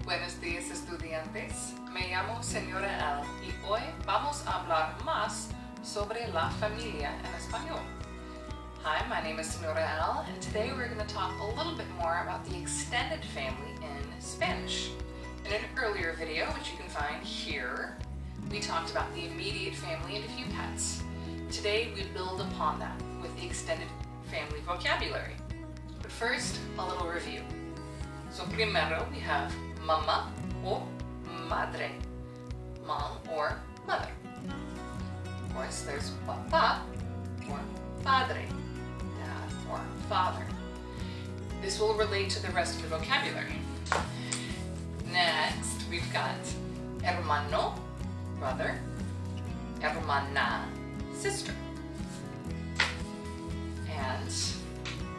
Buenos días, estudiantes. Me llamo Señora L y hoy vamos a hablar más sobre la familia en español. Hi, my name is Señora L, and today we're going to talk a little bit more about the extended family in Spanish. In an earlier video, which you can find here, we talked about the immediate family and a few pets. Today we build upon that with the extended family vocabulary. But first, a little review. So primero we have mama or madre, mom or mother. Of course, there's papá or padre, dad or father. This will relate to the rest of the vocabulary. Next, we've got hermano, brother, hermana, sister, and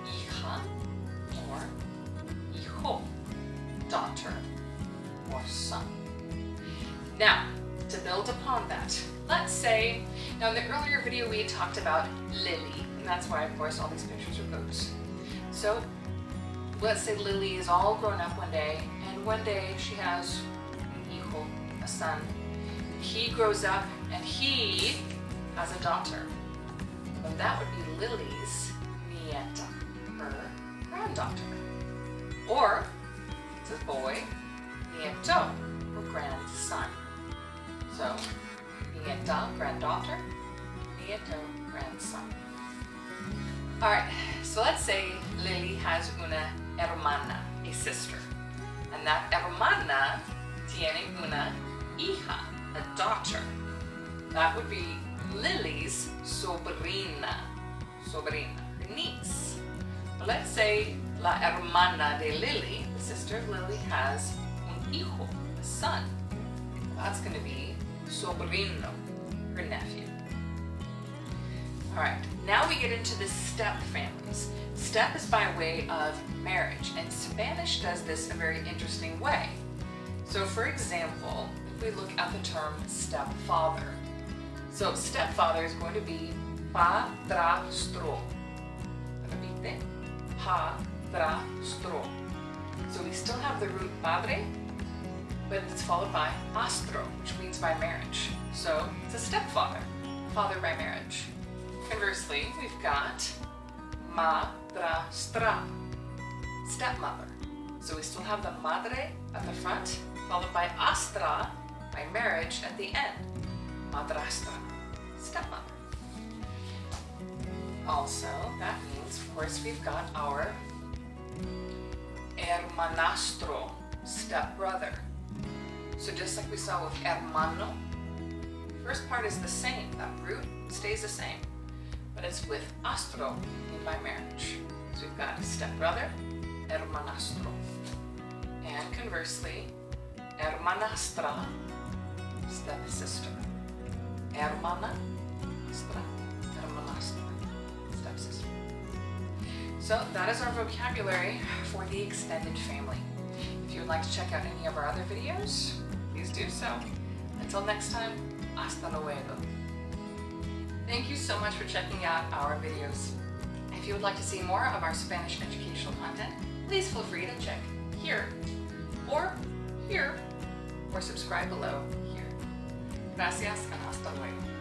hija or hijo, daughter or son. Now, to build upon that, let's say, now in the earlier video we had talked about Lily, and that's why of course all these pictures are goats. So let's say Lily is all grown up one day, and one day she has un hijo, a son. He grows up and he has a daughter. Well, that would be Lily's nieta, her granddaughter. Or, it's a boy, nieto, or grandson. So, nieta, granddaughter, nieto, grandson. Alright, so let's say Lily has una hermana, a sister. And that hermana tiene una hija, a daughter. That would be Lily's sobrina, her niece. But let's say la hermana de Lily, the sister of Lily, has un hijo, a son. That's going to be sobrino, her nephew. Alright, now we get into the step families. Step is by way of marriage, and Spanish does this a very interesting way. So for example, if we look at the term stepfather. So stepfather is going to be Padrastro. Repite, Padrastro. So we still have the root padre, but it's followed by astro, which means by marriage. So it's a stepfather, father by marriage. Conversely, we've got Madrastra, stepmother. So we still have the madre at the front, followed by astra, by marriage, at the end. Madrastra, stepmother. Also, that means, of course, we've got our hermanastro, stepbrother. So just like we saw with hermano, first part is the same, that root stays the same, but it's with astro, meaning by marriage. So we've got stepbrother, hermanastro. And conversely, hermanastra, stepsister. Hermana, astra, hermanastra, stepsister. So that is our vocabulary for the extended family. If you would like to check out any of our other videos, please do so. Until next time, hasta luego. Thank you so much for checking out our videos. If you would like to see more of our Spanish educational content, please feel free to check here, or here, or subscribe below here. Gracias and hasta luego.